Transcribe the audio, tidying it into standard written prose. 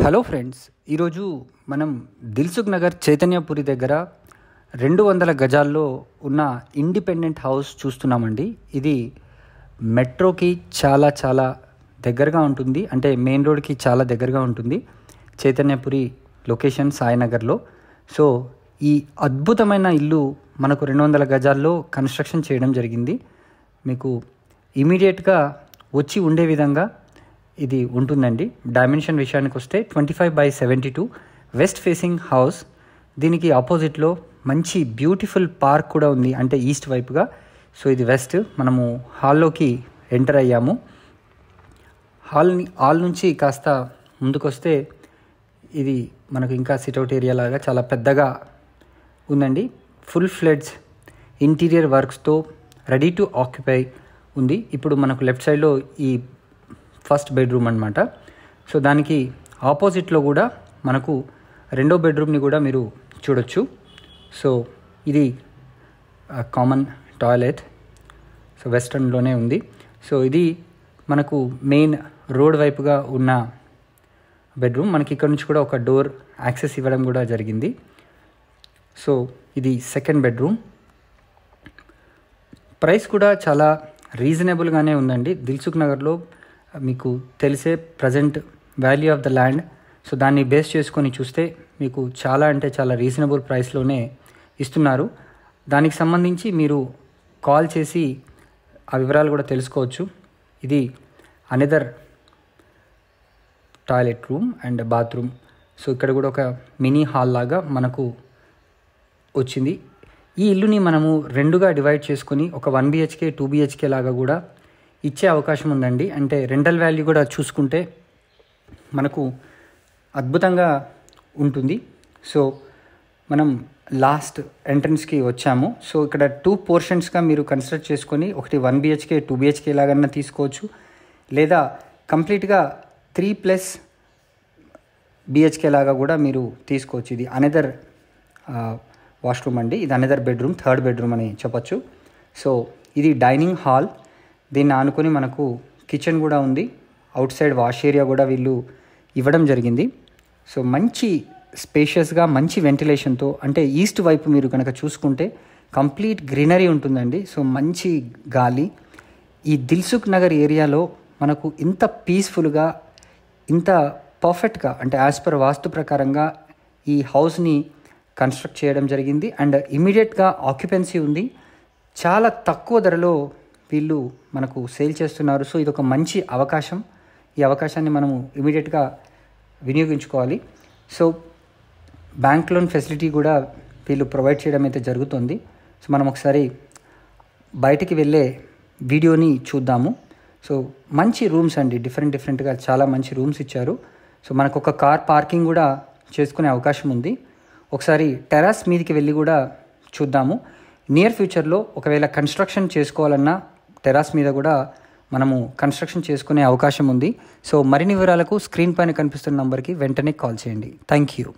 Hello friends, ఈరోజు మనం దిల్సుఖ్ నగర్ చైతన్యపురి దగ్గర 200 గజాల్లో ఉన్న ఇండిపెండెంట్ హౌస్ చూస్తున్నామండి. ఇది మెట్రోకి చాలా దగ్గరగా ఉంటుంది, అంటే మెయిన్ రోడ్కి చాలా దగ్గరగా ఉంటుంది. చైతన్యపురి లొకేషన్ సాయినగర్లో. సో ఈ అద్భుతమైన ఇల్లు మనకు 200 గజాల్లో కన్స్ట్రక్షన్ చేయడం జరిగింది. మీకు ఇమీడియట్గా వచ్చి ఉండే విధంగా ఇది ఉంటుందండి. డైమెన్షన్ విషయానికి వస్తే 25/72 వెస్ట్ ఫేసింగ్ హౌస్. దీనికి ఆపోజిట్లో మంచి బ్యూటిఫుల్ పార్క్ కూడా ఉంది, అంటే ఈస్ట్ వైపుగా. సో ఇది వెస్ట్. మనము హాల్లోకి ఎంటర్ అయ్యాము. హాల్ నుంచి కాస్త ముందుకొస్తే ఇది మనకు ఇంకా సిట్అవుట్ ఏరియా లాగా చాలా పెద్దగా ఉందండి. ఫుల్ ఫ్లెడ్జ్ ఇంటీరియర్ వర్క్స్తో రెడీ టు ఆక్యుపై ఉంది. ఇప్పుడు మనకు లెఫ్ట్ సైడ్లో ఈ ఫస్ట్ బెడ్రూమ్ అనమాట. సో దానికి ఆపోజిట్లో కూడా మనకు రెండో బెడ్రూమ్ని కూడా మీరు చూడొచ్చు. సో ఇది కామన్ టాయిలెట్. సో వెస్టర్న్లోనే ఉంది. సో ఇది మనకు మెయిన్ రోడ్ వైపుగా ఉన్న బెడ్రూమ్. మనకి ఇక్కడ నుంచి కూడా ఒక డోర్ యాక్సెస్ ఇవ్వడం కూడా జరిగింది. సో ఇది సెకండ్ బెడ్రూమ్. ప్రైస్ కూడా చాలా రీజనబుల్గానే ఉందండి. దిల్సుఖ్ నగర్లో మీకు తెలిసే present value of the land. So దాన్ని బేస్ చేసుకొని చూస్తే మీకు చాలా అంటే చాలా రీజనబుల్ ప్రైస్లోనే ఇస్తున్నారు. దానికి సంబంధించి మీరు కాల్ చేసి ఆ వివరాలు కూడా తెలుసుకోవచ్చు. ఇది another toilet room and bathroom. So ఇక్కడ కూడా ఒక మినీ హాల్ లాగా మనకు వచ్చింది. ఈ ఇల్లుని మనము రెండుగా డివైడ్ చేసుకొని ఒక 1 BHK 2 BHK లాగా కూడా ఇచ్చే అవకాశం ఉందండి. అంటే రెంటల్ వాల్యూ కూడా చూసుకుంటే మనకు అద్భుతంగా ఉంటుంది. సో మనం లాస్ట్ ఎంట్రన్స్కి వచ్చాము. సో ఇక్కడ 2 పోర్షన్స్గా మీరు కన్స్ట్రక్ట్ చేసుకొని ఒకటి 1 BHK 2 BHK లాగన్నా తీసుకోవచ్చు, లేదా కంప్లీట్గా 3+ BHK లాగా కూడా మీరు తీసుకోవచ్చు. ఇది అనదర్ వాష్రూమ్ అండి. ఇది అనదర్ బెడ్రూమ్, థర్డ్ బెడ్రూమ్ అని చెప్పచ్చు. సో ఇది డైనింగ్ హాల్. దీన్ని ఆనుకొని మనకు కిచెన్ కూడా ఉంది. అవుట్ సైడ్ వాష్ ఏరియా కూడా వీళ్ళు ఇవ్వడం జరిగింది. సో మంచి స్పేషియస్గా మంచి వెంటిలేషన్తో, అంటే ఈస్ట్ వైపు మీరు కనుక చూసుకుంటే కంప్లీట్ గ్రీనరీ ఉంటుందండి. సో మంచి గాలి. ఈ దిల్సుఖ్ నగర్ ఏరియాలో మనకు ఇంత పీస్ఫుల్గా, ఇంత పర్ఫెక్ట్గా, అంటే యాజ్ పర్ వాస్తు ప్రకారంగా ఈ హౌస్ని కన్స్ట్రక్ట్ చేయడం జరిగింది. అండ్ ఇమీడియట్గా ఆక్యుపెన్సీ ఉంది. చాలా తక్కువ ధరలో వీళ్ళు మనకు సేల్ చేస్తున్నారు. సో ఇది ఒక మంచి అవకాశం. ఈ అవకాశాన్ని మనము ఇమీడియట్గా వినియోగించుకోవాలి. సో బ్యాంక్ లోన్ ఫెసిలిటీ కూడా వీళ్ళు ప్రొవైడ్ చేయడం అయితే జరుగుతుంది. సో మనం ఒకసారి బయటికి వెళ్ళే వీడియోని చూద్దాము. సో మంచి రూమ్స్ అండి, డిఫరెంట్గా చాలా మంచి రూమ్స్ ఇచ్చారు. సో మనకు ఒక కార్ పార్కింగ్ కూడా చేసుకునే అవకాశం ఉంది. ఒకసారి టెర్రస్ మీదకి వెళ్ళి కూడా చూద్దాము. నియర్ ఫ్యూచర్లో ఒకవేళ కన్స్ట్రక్షన్ చేసుకోవాలన్నా టెర్రస్ మీద కూడా మనము కన్స్ట్రక్షన్ చేసుకునే అవకాశం ఉంది. సో మరిన్ని వివరాలకు స్క్రీన్ పైన కనిపిస్తున్న నంబర్కి వెంటనే కాల్ చేయండి. Thank you.